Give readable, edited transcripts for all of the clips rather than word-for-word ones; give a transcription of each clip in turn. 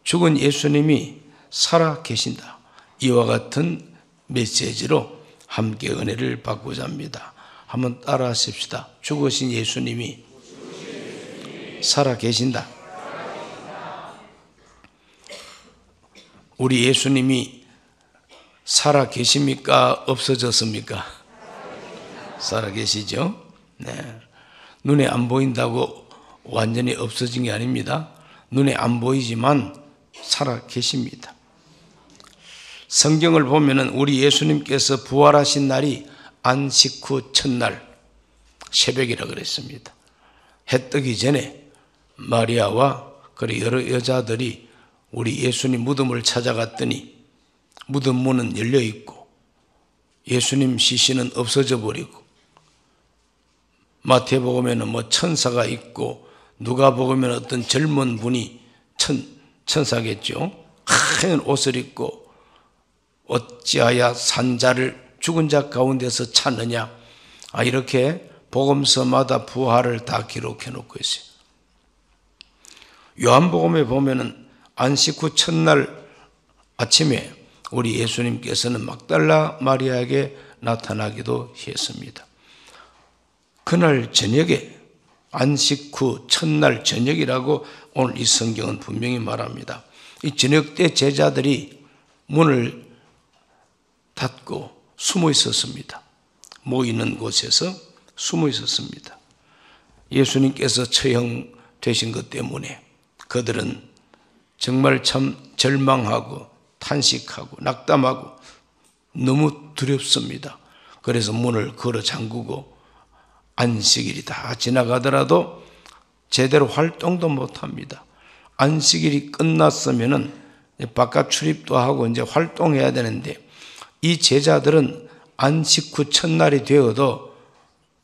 죽은 예수님이 살아 계신다. 이와 같은 메시지로 함께 은혜를 받고자 합니다. 한번 따라 하십시다. 죽으신 예수님이 살아 계신다. 우리 예수님이 살아 계십니까? 없어졌습니까? 살아 계시죠? 네. 눈에 안 보인다고 완전히 없어진 게 아닙니다. 눈에 안 보이지만 살아 계십니다. 성경을 보면은 우리 예수님께서 부활하신 날이 안식 후 첫날 새벽이라 그랬습니다. 해 뜨기 전에 마리아와 그리고 여러 여자들이 우리 예수님 무덤을 찾아갔더니 무덤 문은 열려 있고 예수님 시신은 없어져 버리고, 마태복음에는 뭐 천사가 있고 누가복음에는 어떤 젊은 분이 천사겠죠. 하얀 옷을 입고 어찌하여 산자를 죽은 자 가운데서 찾느냐, 이렇게 복음서마다 부활을 다 기록해 놓고 있어요. 요한복음에 보면은 안식 후 첫날 아침에 우리 예수님께서는 막달라 마리아에게 나타나기도 했습니다. 그날 저녁에, 안식 후 첫날 저녁이라고 오늘 이 성경은 분명히 말합니다. 이 저녁 때 제자들이 문을 닫고 숨어 있었습니다. 모이는 곳에서 숨어 있었습니다. 예수님께서 처형되신 것 때문에 그들은 정말 참 절망하고 탄식하고 낙담하고 너무 두렵습니다. 그래서 문을 걸어 잠그고 안식일이 다 지나가더라도 제대로 활동도 못합니다. 안식일이 끝났으면은 바깥 출입도 하고 이제 활동해야 되는데, 이 제자들은 안식 후 첫날이 되어도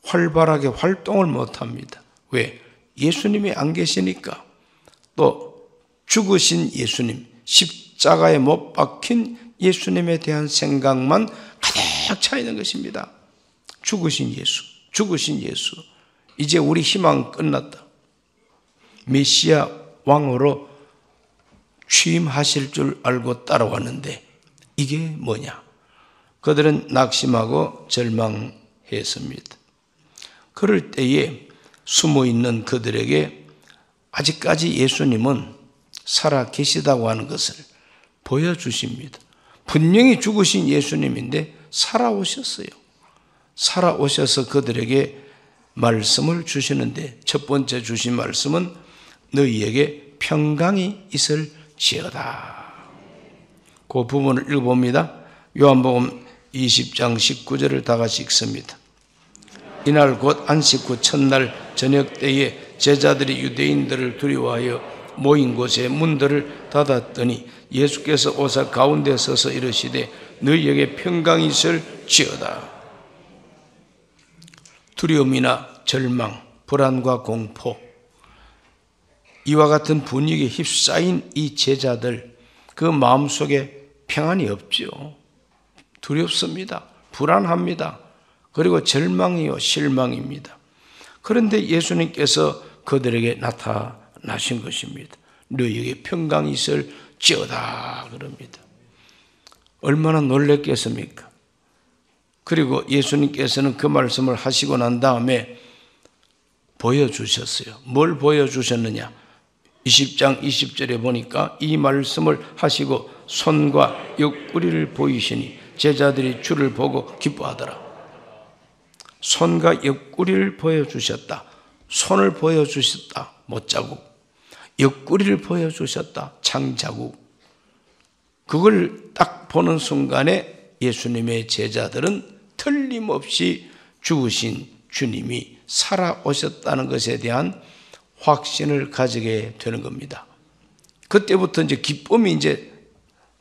활발하게 활동을 못합니다. 왜? 예수님이 안 계시니까. 또 죽으신 예수님, 십자가에 못 박힌 예수님에 대한 생각만 가득 차 있는 것입니다. 죽으신 예수, 죽으신 예수. 이제 우리 희망 끝났다. 메시아 왕으로 취임하실 줄 알고 따라왔는데 이게 뭐냐? 그들은 낙심하고 절망했습니다. 그럴 때에 숨어있는 그들에게 아직까지 예수님은 살아 계시다고 하는 것을 보여주십니다. 분명히 죽으신 예수님인데 살아오셨어요. 살아오셔서 그들에게 말씀을 주시는데, 첫 번째 주신 말씀은 너희에게 평강이 있을지어다. 그 부분을 읽어봅니다. 요한복음 20장 19절을 다 같이 읽습니다. 이날 곧 안식 후 첫날 저녁 때에 제자들이 유대인들을 두려워하여 모인 곳에 문들을 닫았더니 예수께서 오사 가운데 서서 이르시되 너희에게 평강이 있을지어다. 두려움이나 절망, 불안과 공포, 이와 같은 분위기에 휩싸인 이 제자들, 그 마음속에 평안이 없죠. 두렵습니다. 불안합니다. 그리고 절망이요 실망입니다. 그런데 예수님께서 그들에게 나타나신 것입니다. 너희에게 평강이 있을지어다 그럽니다. 얼마나 놀랬겠습니까? 그리고 예수님께서는 그 말씀을 하시고 난 다음에 보여주셨어요. 뭘 보여주셨느냐? 20장 20절에 보니까 이 말씀을 하시고 손과 옆구리를 보이시니 제자들이 주를 보고 기뻐하더라. 손과 옆구리를 보여주셨다. 손을 보여주셨다. 못자국. 옆구리를 보여주셨다. 창자국. 그걸 딱 보는 순간에 예수님의 제자들은 틀림없이 죽으신 주님이 살아오셨다는 것에 대한 확신을 가지게 되는 겁니다. 그때부터 이제 기쁨이 이제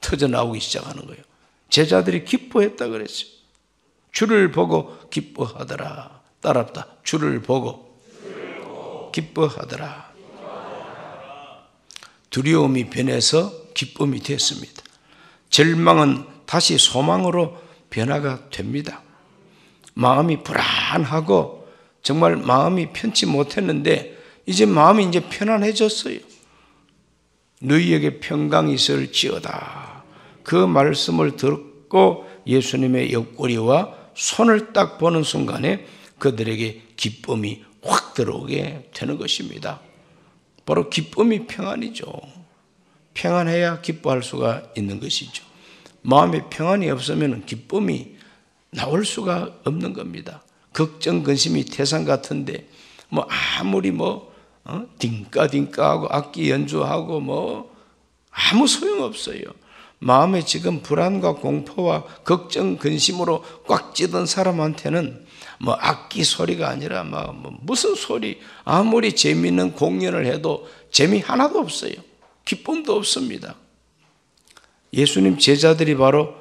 터져 나오기 시작하는 거예요. 제자들이 기뻐했다 그랬어요. 주를 보고 기뻐하더라. 따라합다. 주를 보고 기뻐하더라. 두려움이 변해서 기쁨이 됐습니다. 절망은 다시 소망으로 변화가 됩니다. 마음이 불안하고 정말 마음이 편치 못했는데 이제 마음이 이제 편안해졌어요. 너희에게 평강이 있을지어다. 그 말씀을 듣고 예수님의 옆구리와 손을 딱 보는 순간에 그들에게 기쁨이 확 들어오게 되는 것입니다. 바로 기쁨이 평안이죠. 평안해야 기뻐할 수가 있는 것이죠. 마음에 평안이 없으면 기쁨이 나올 수가 없는 겁니다. 걱정, 근심이 태산 같은데 아무리 딩까딩까하고 악기 연주하고 아무 소용없어요. 마음에 지금 불안과 공포와 걱정, 근심으로 꽉 찌든 사람한테는 악기 소리가 아니라 무슨 소리, 아무리 재미있는 공연을 해도 재미 하나도 없어요. 기쁨도 없습니다. 예수님 제자들이 바로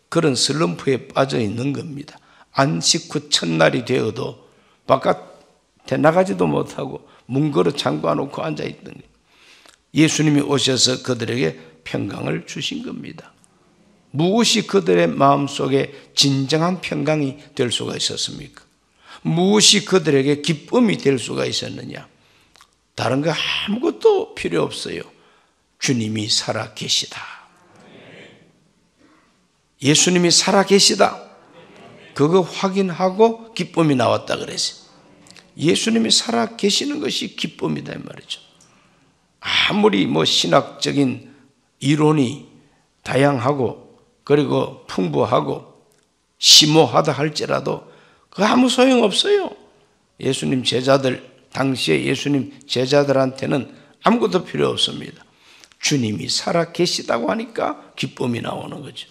그런 슬럼프에 빠져 있는 겁니다. 안식 후 첫날이 되어도 바깥에 나가지도 못하고 문 걸어 잠궈 놓고 앉아있던 거예요. 예수님이 오셔서 그들에게 평강을 주신 겁니다. 무엇이 그들의 마음속에 진정한 평강이 될 수가 있었습니까? 무엇이 그들에게 기쁨이 될 수가 있었느냐? 다른 거 아무것도 필요 없어요. 주님이 살아계시다. 예수님이 살아계시다. 그거 확인하고 기쁨이 나왔다 그랬어요. 예수님이 살아계시는 것이 기쁨이다 이 말이죠. 아무리 신학적인 이론이 다양하고 그리고 풍부하고 심오하다 할지라도 그 아무 소용없어요. 예수님 제자들, 당시에 예수님 제자들한테는 아무것도 필요 없습니다. 주님이 살아계시다고 하니까 기쁨이 나오는 거죠.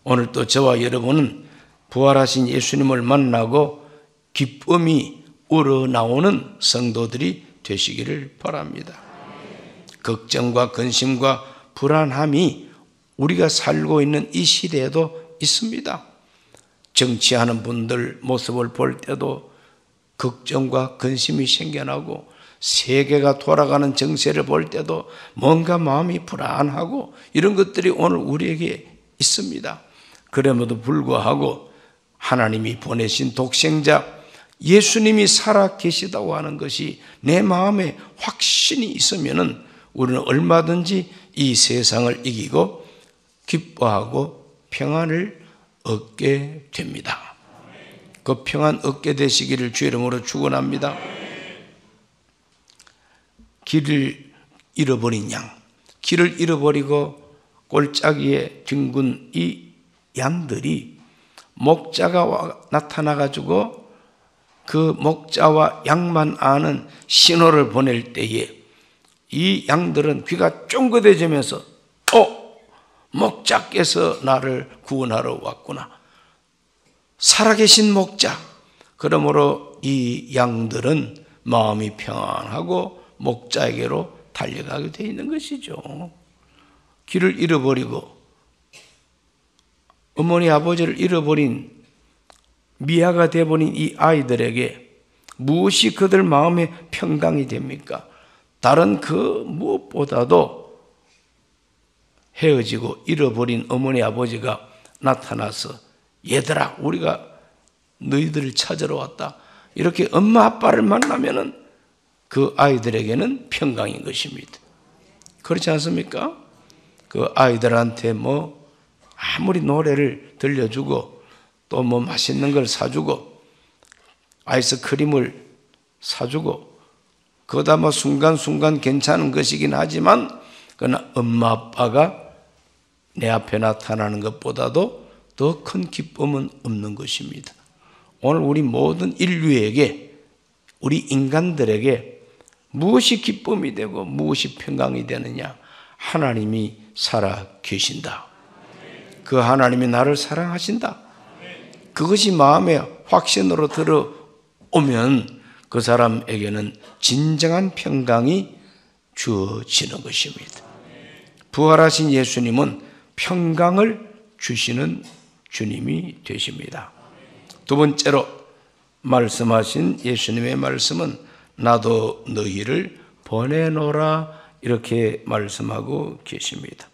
오늘 또 저와 여러분은 부활하신 예수님을 만나고 기쁨이 우러나오는 성도들이 되시기를 바랍니다. 걱정과 근심과 불안함이 우리가 살고 있는 이 시대에도 있습니다. 정치하는 분들 모습을 볼 때도 걱정과 근심이 생겨나고 세계가 돌아가는 정세를 볼 때도 뭔가 마음이 불안하고 이런 것들이 오늘 우리에게 있습니다. 그럼에도 불구하고 하나님이 보내신 독생자 예수님이 살아계시다고 하는 것이 내 마음에 확신이 있으면은 우리는 얼마든지 이 세상을 이기고 기뻐하고 평안을 얻게 됩니다. 그 평안 얻게 되시기를 주의 이름으로 축원합니다. 길을 잃어버린 양, 길을 잃어버리고 골짜기에 뒹군 이 양들이 목자가 나타나가지고 그 목자와 양만 아는 신호를 보낼 때에 이 양들은 귀가 쫑긋해지면서 목자께서 나를 구원하러 왔구나. 살아계신 목자. 그러므로 이 양들은 마음이 평안하고 목자에게로 달려가게 되어 있는 것이죠. 길을 잃어버리고 어머니 아버지를 잃어버린 미아가 되어버린 이 아이들에게 무엇이 그들 마음의 평강이 됩니까? 다른 그 무엇보다도 헤어지고 잃어버린 어머니 아버지가 나타나서 얘들아 우리가 너희들을 찾으러 왔다. 이렇게 엄마 아빠를 만나면은 그 아이들에게는 평강인 것입니다. 그렇지 않습니까? 그 아이들한테 아무리 노래를 들려주고 또 맛있는 걸 사주고 아이스크림을 사주고 그거다 순간순간 괜찮은 것이긴 하지만 그러나 엄마 아빠가 내 앞에 나타나는 것보다도 더 큰 기쁨은 없는 것입니다. 오늘 우리 모든 인류에게 우리 인간들에게 무엇이 기쁨이 되고 무엇이 평강이 되느냐? 하나님이 살아 계신다. 그 하나님이 나를 사랑하신다. 그것이 마음에 확신으로 들어오면 그 사람에게는 진정한 평강이 주어지는 것입니다. 부활하신 예수님은 평강을 주시는 주님이 되십니다. 두 번째로 말씀하신 예수님의 말씀은 나도 너희를 보내노라 이렇게 말씀하고 계십니다.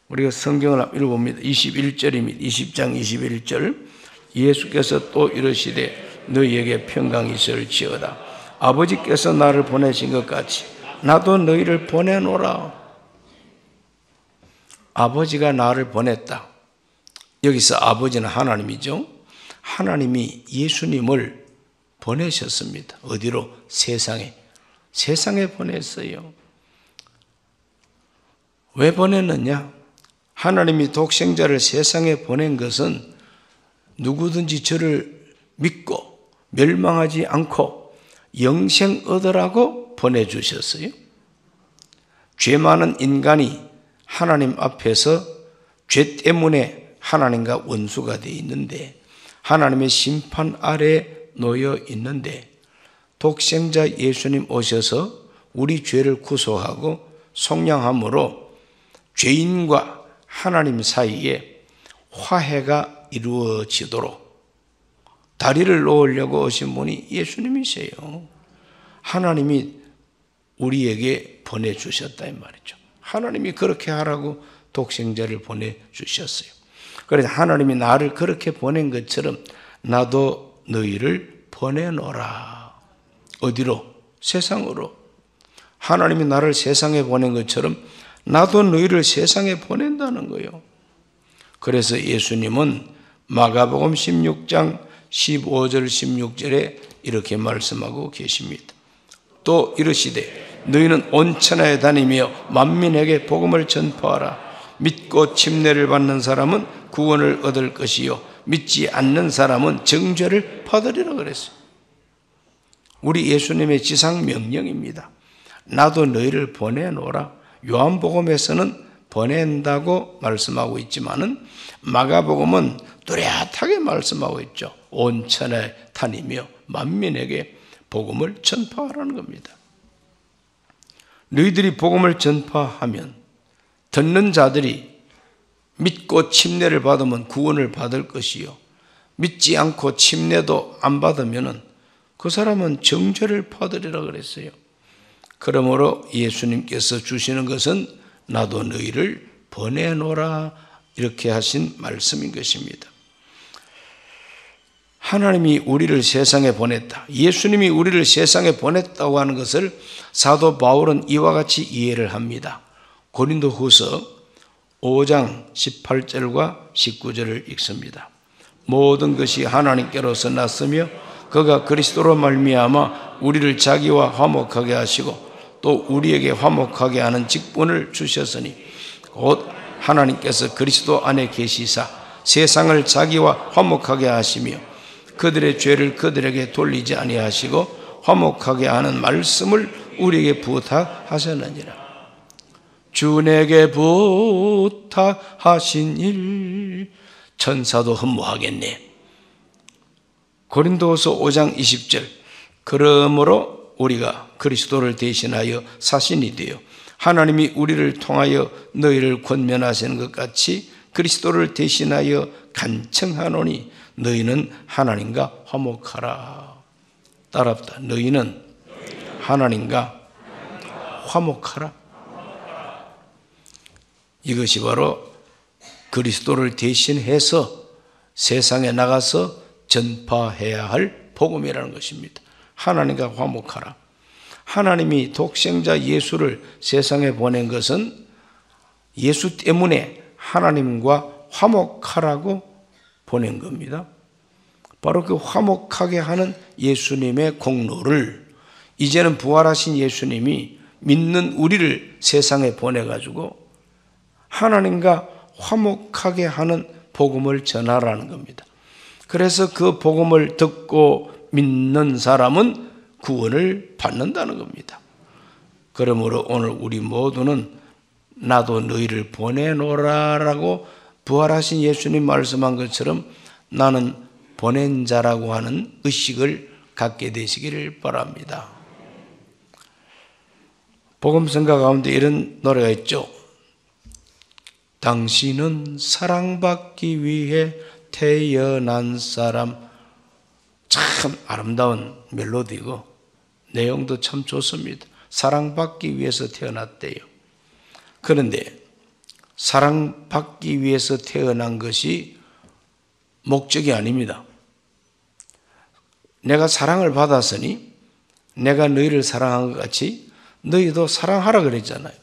우리가 성경을 읽어봅니다. 21절입니다. 20장 21절 예수께서 또 이르시되 너희에게 평강이 있을지어다. 아버지께서 나를 보내신 것 같이 나도 너희를 보내노라. 아버지가 나를 보냈다. 여기서 아버지는 하나님이죠. 하나님이 예수님을 보내셨습니다. 어디로? 세상에. 세상에 보냈어요. 왜 보냈느냐? 하나님이 독생자를 세상에 보낸 것은 누구든지 저를 믿고 멸망하지 않고 영생 얻으라고 보내주셨어요. 죄 많은 인간이 하나님 앞에서 죄 때문에 하나님과 원수가 되어 있는데, 하나님의 심판 아래 놓여 있는데, 독생자 예수님 오셔서 우리 죄를 구속하고 속량함으로 죄인과 하나님 사이에 화해가 이루어지도록 다리를 놓으려고 오신 분이 예수님이세요. 하나님이 우리에게 보내주셨다 이 말이죠. 하나님이 그렇게 하라고 독생자를 보내주셨어요. 그래서 하나님이 나를 그렇게 보낸 것처럼 나도 너희를 보내노라. 어디로? 세상으로. 하나님이 나를 세상에 보낸 것처럼 나도 너희를 세상에 보낸다는 거예요. 그래서 예수님은 마가복음 16장 15절 16절에 이렇게 말씀하고 계십니다. 또 이르시되 너희는 온 천하에 다니며 만민에게 복음을 전파하라. 믿고 침례를 받는 사람은 구원을 얻을 것이요 믿지 않는 사람은 정죄를 받으리라 그랬어요. 우리 예수님의 지상 명령입니다. 나도 너희를 보내노라. 요한복음에서는 보낸다고 말씀하고 있지만은 마가복음은 뚜렷하게 말씀하고 있죠. 온 천하에 다니며 만민에게 복음을 전파하라는 겁니다. 너희들이 복음을 전파하면 듣는 자들이 믿고 침례를 받으면 구원을 받을 것이요 믿지 않고 침례도 안 받으면 그 사람은 정죄를 받으리라 그랬어요. 그러므로 예수님께서 주시는 것은 나도 너희를 보내노라 이렇게 하신 말씀인 것입니다. 하나님이 우리를 세상에 보냈다. 예수님이 우리를 세상에 보냈다고 하는 것을 사도 바울은 이와 같이 이해를 합니다. 고린도후서 5장 18절과 19절을 읽습니다. 모든 것이 하나님께로서 났으며 그가 그리스도로 말미암아 우리를 자기와 화목하게 하시고 또 우리에게 화목하게 하는 직분을 주셨으니 곧 하나님께서 그리스도 안에 계시사 세상을 자기와 화목하게 하시며 그들의 죄를 그들에게 돌리지 아니하시고 화목하게 하는 말씀을 우리에게 부탁하셨느니라. 주 내게 부탁하신 일 천사도 흠모하겠네. 고린도후서 5장 20절 그러므로 우리가 그리스도를 대신하여 사신이 되어 하나님이 우리를 통하여 너희를 권면하시는 것 같이 그리스도를 대신하여 간청하노니 너희는 하나님과 화목하라. 따라합다. 너희는 하나님과 화목하라. 이것이 바로 그리스도를 대신해서 세상에 나가서 전파해야 할 복음이라는 것입니다. 하나님과 화목하라. 하나님이 독생자 예수를 세상에 보낸 것은 예수 때문에 하나님과 화목하라고 보낸 겁니다. 바로 그 화목하게 하는 예수님의 공로를 이제는 부활하신 예수님이 믿는 우리를 세상에 보내가지고 하나님과 화목하게 하는 복음을 전하라는 겁니다. 그래서 그 복음을 듣고 믿는 사람은 구원을 받는다는 겁니다. 그러므로 오늘 우리 모두는 나도 너희를 보내노라라고 부활하신 예수님 말씀한 것처럼 나는 보낸 자라고 하는 의식을 갖게 되시기를 바랍니다. 복음성가 가운데 이런 노래가 있죠. 당신은 사랑받기 위해 태어난 사람. 참 아름다운 멜로디고 내용도 참 좋습니다. 사랑받기 위해서 태어났대요. 그런데 사랑받기 위해서 태어난 것이 목적이 아닙니다. 내가 사랑을 받았으니 내가 너희를 사랑한 것 같이 너희도 사랑하라 그랬잖아요.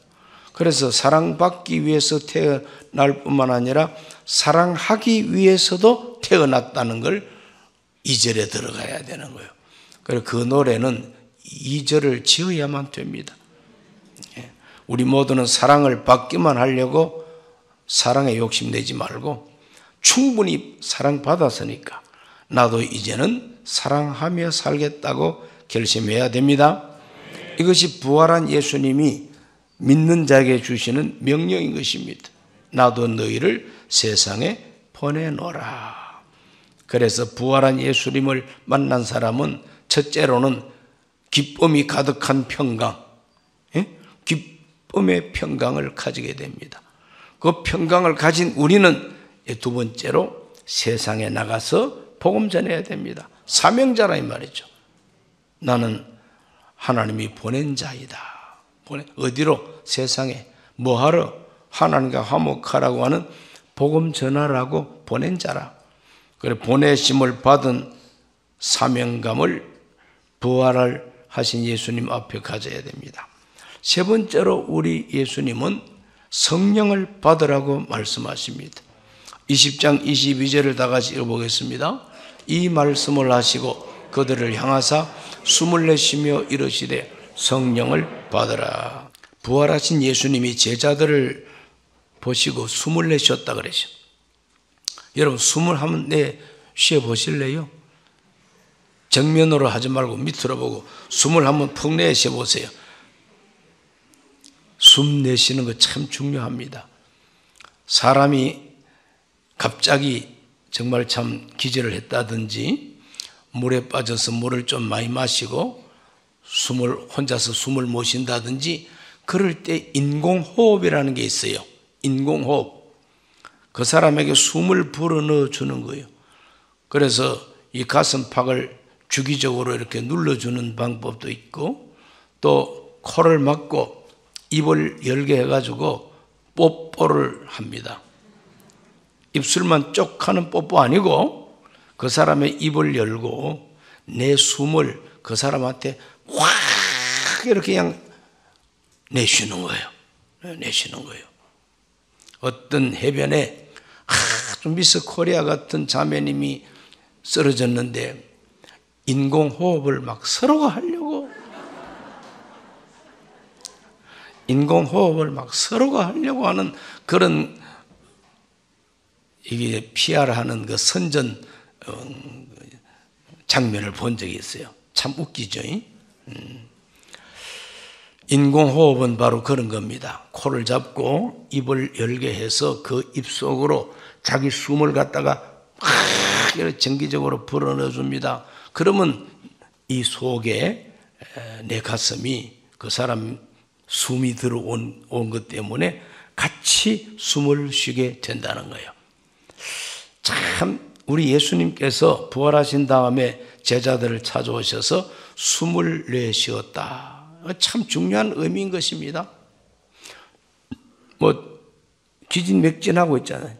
그래서 사랑받기 위해서 태어날 뿐만 아니라 사랑하기 위해서도 태어났다는 걸 2절에 들어가야 되는 거예요. 그래서 그 노래는 2절을 지어야만 됩니다. 우리 모두는 사랑을 받기만 하려고 사랑에 욕심내지 말고 충분히 사랑받았으니까 나도 이제는 사랑하며 살겠다고 결심해야 됩니다. 이것이 부활한 예수님이 믿는 자에게 주시는 명령인 것입니다. 나도 너희를 세상에 보내노라. 그래서 부활한 예수님을 만난 사람은 첫째로는 기쁨이 가득한 평강, 기쁨의 평강을 가지게 됩니다. 그 평강을 가진 우리는 두 번째로 세상에 나가서 복음 전해야 됩니다. 사명자라 이 말이죠. 나는 하나님이 보낸 자이다. 어디로? 세상에. 뭐하러? 하나님과 화목하라고 하는 복음 전하라고 보낸 자라. 그래 보내심을 받은 사명감을 부활을 하신 예수님 앞에 가져야 됩니다. 세 번째로 우리 예수님은 성령을 받으라고 말씀하십니다. 20장 22절을 다 같이 읽어보겠습니다. 이 말씀을 하시고 그들을 향하사 숨을 내쉬며 이르시되 성령을 받으라. 부활하신 예수님이 제자들을 보시고 숨을 내쉬었다 그러죠. 여러분 숨을 한번 내쉬어 보실래요? 정면으로 하지 말고 밑으로 보고 숨을 한번 푹 내쉬어 보세요. 숨 내쉬는 거 참 중요합니다. 사람이 갑자기 정말 참 기절을 했다든지 물에 빠져서 물을 좀 많이 마시고 혼자서 숨을 못 쉰다든지 그럴 때 인공호흡이라는 게 있어요. 인공호흡. 그 사람에게 숨을 불어넣어 주는 거예요. 그래서 이 가슴팍을 주기적으로 이렇게 눌러주는 방법도 있고 또 코를 막고 입을 열게 해가지고 뽀뽀를 합니다. 입술만 쪽 하는 뽀뽀 아니고 그 사람의 입을 열고 내 숨을 그 사람한테 확 이렇게 그냥 내쉬는 거예요. 내쉬는 거예요. 어떤 해변에 아주 미스 코리아 같은 자매님이 쓰러졌는데 인공호흡을 막 서로가 하려고 하는 그런 이게 피하라는 그 선전 장면을 본 적이 있어요. 참 웃기죠. 인공호흡은 바로 그런 겁니다. 코를 잡고 입을 열게 해서 그 입 속으로 자기 숨을 갖다가 이렇게 정기적으로 불어넣어 줍니다. 그러면 이 속에 내 가슴이 그 사람 숨이 들어온 것 때문에 같이 숨을 쉬게 된다는 거예요. 참 우리 예수님께서 부활하신 다음에 제자들을 찾아오셔서 숨을 내쉬었다. 참 중요한 의미인 것입니다. 기진맥진하고 있잖아요.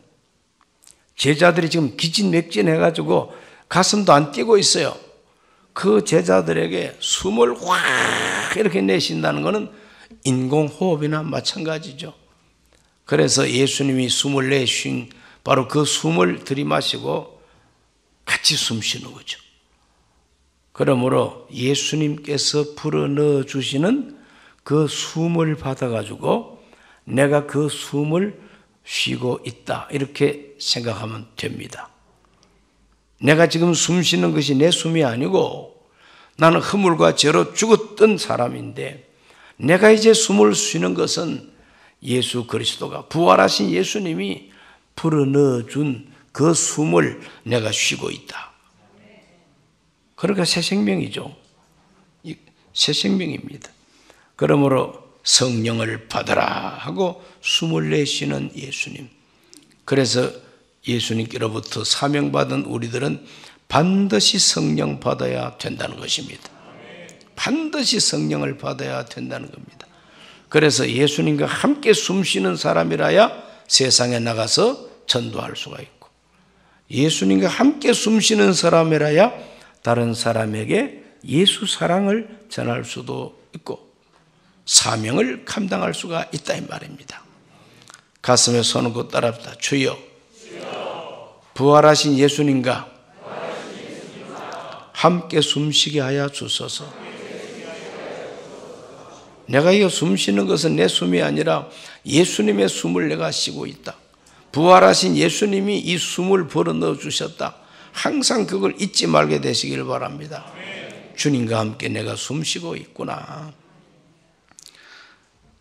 제자들이 지금 기진맥진해가지고 가슴도 안 뛰고 있어요. 그 제자들에게 숨을 확 이렇게 내쉰다는 것은 인공호흡이나 마찬가지죠. 그래서 예수님이 숨을 내쉰 바로 그 숨을 들이마시고 같이 숨 쉬는 거죠. 그러므로 예수님께서 불어넣어 주시는 그 숨을 받아가지고 내가 그 숨을 쉬고 있다 이렇게 생각하면 됩니다. 내가 지금 숨 쉬는 것이 내 숨이 아니고 나는 허물과 죄로 죽었던 사람인데 내가 이제 숨을 쉬는 것은 예수 그리스도가 부활하신 예수님이 불어넣어 준 그 숨을 내가 쉬고 있다. 그러니까 새 생명이죠. 새 생명입니다. 그러므로 성령을 받아라 하고 숨을 내쉬는 예수님. 그래서 예수님께로부터 사명받은 우리들은 반드시 성령 받아야 된다는 것입니다. 반드시 성령을 받아야 된다는 겁니다. 그래서 예수님과 함께 숨쉬는 사람이라야 세상에 나가서 전도할 수가 있고 예수님과 함께 숨쉬는 사람이라야 다른 사람에게 예수 사랑을 전할 수도 있고 사명을 감당할 수가 있다 이 말입니다. 가슴에 손을 얹고 따라합시다. 주여, 부활하신 예수님과 함께 숨쉬게 하여 주소서. 내가 이 숨쉬는 것은 내 숨이 아니라 예수님의 숨을 내가 쉬고 있다. 부활하신 예수님이 이 숨을 불어넣어 주셨다. 항상 그걸 잊지 말게 되시길 바랍니다. 주님과 함께 내가 숨쉬고 있구나.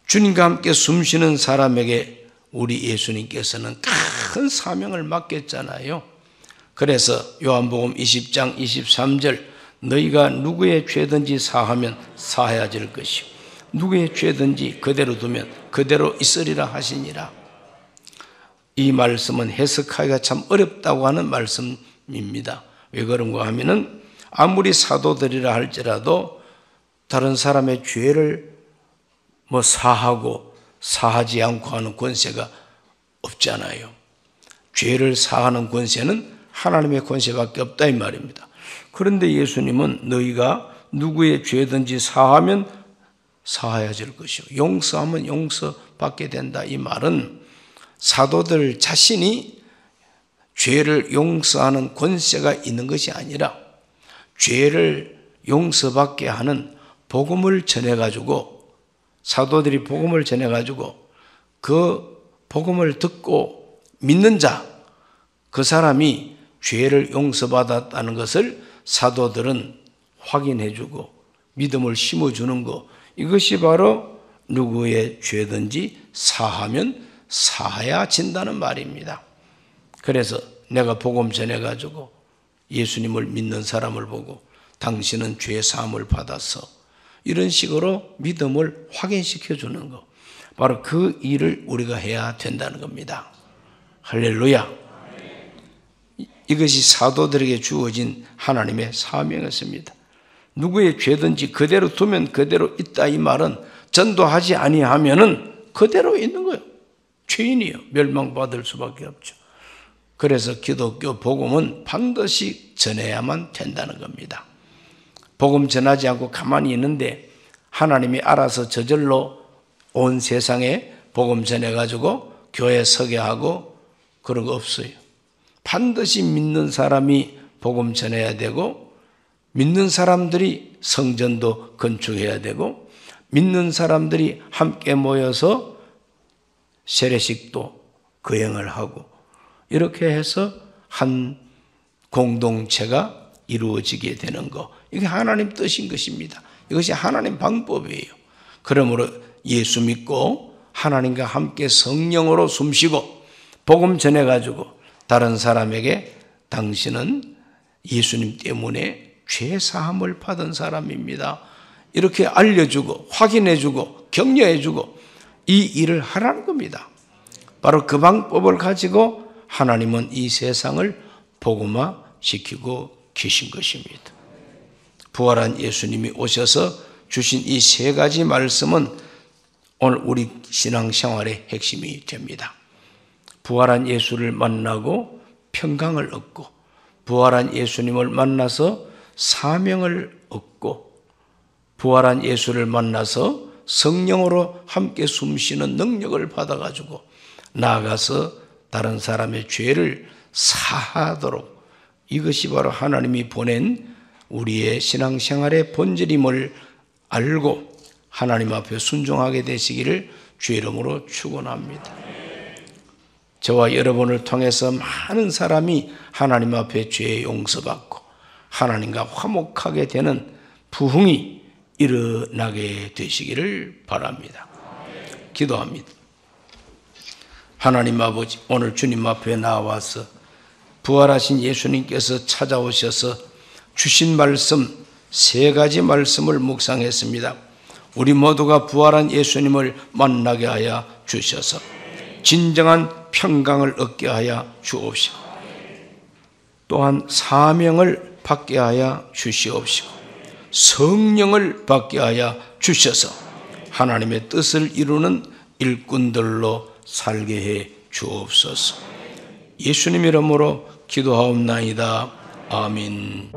주님과 함께 숨쉬는 사람에게 우리 예수님께서는 큰 사명을 맡겼잖아요. 그래서 요한복음 20장 23절 너희가 누구의 죄든지 사하면 사하여질 것이요 누구의 죄든지 그대로 두면 그대로 있으리라 하시니라. 이 말씀은 해석하기가 참 어렵다고 하는 말씀입니다. 왜 그런가 하면은 아무리 사도들이라 할지라도 다른 사람의 죄를 사하고 사하지 않고 하는 권세가 없잖아요. 죄를 사하는 권세는 하나님의 권세밖에 없다 이 말입니다. 그런데 예수님은 너희가 누구의 죄든지 사하면 사하여질 것이요 용서하면 용서받게 된다. 이 말은 사도들 자신이 죄를 용서하는 권세가 있는 것이 아니라 죄를 용서받게 하는 복음을 전해가지고 사도들이 복음을 전해가지고 그 복음을 듣고 믿는 자, 그 사람이 죄를 용서받았다는 것을 사도들은 확인해주고 믿음을 심어주는 것, 이것이 바로 누구의 죄든지 사하면 사하여진다는 말입니다. 그래서 내가 복음 전해가지고 예수님을 믿는 사람을 보고 당신은 죄 사함을 받아서 이런 식으로 믿음을 확인시켜 주는 것, 바로 그 일을 우리가 해야 된다는 겁니다. 할렐루야. 이것이 사도들에게 주어진 하나님의 사명이었습니다. 누구의 죄든지 그대로 두면 그대로 있다. 이 말은 전도하지 아니하면은 그대로 있는 거예요. 죄인이요. 멸망받을 수밖에 없죠. 그래서 기독교 복음은 반드시 전해야만 된다는 겁니다. 복음 전하지 않고 가만히 있는데 하나님이 알아서 저절로 온 세상에 복음 전해가지고 교회 서게 하고 그런 거 없어요. 반드시 믿는 사람이 복음 전해야 되고 믿는 사람들이 성전도 건축해야 되고 믿는 사람들이 함께 모여서 세례식도 거행을 하고 이렇게 해서 한 공동체가 이루어지게 되는 것, 이게 하나님 뜻인 것입니다. 이것이 하나님 방법이에요. 그러므로 예수 믿고 하나님과 함께 성령으로 숨쉬고 복음 전해가지고 다른 사람에게 당신은 예수님 때문에 죄 사함을 받은 사람입니다. 이렇게 알려주고 확인해주고 격려해주고 이 일을 하라는 겁니다. 바로 그 방법을 가지고 하나님은 이 세상을 복음화시키고 계신 것입니다. 부활한 예수님이 오셔서 주신 이 세 가지 말씀은 오늘 우리 신앙생활의 핵심이 됩니다. 부활한 예수를 만나고 평강을 얻고 부활한 예수님을 만나서 사명을 얻고 부활한 예수를 만나서 성령으로 함께 숨쉬는 능력을 받아가지고 나아가서 다른 사람의 죄를 사하도록, 이것이 바로 하나님이 보낸 우리의 신앙생활의 본질임을 알고 하나님 앞에 순종하게 되시기를 주의 이름으로 축원합니다. 저와 여러분을 통해서 많은 사람이 하나님 앞에 죄 용서받고 하나님과 화목하게 되는 부흥이 일어나게 되시기를 바랍니다. 기도합니다. 하나님 아버지, 오늘 주님 앞에 나와서 부활하신 예수님께서 찾아오셔서 주신 말씀 세 가지 말씀을 묵상했습니다. 우리 모두가 부활한 예수님을 만나게 하여 주셔서 진정한 평강을 얻게 하여 주옵시고 또한 사명을 받게 하여 주시옵시고 성령을 받게 하여 주셔서 하나님의 뜻을 이루는 일꾼들로 살게 해 주옵소서. 예수님 이름으로 기도하옵나이다. 아멘.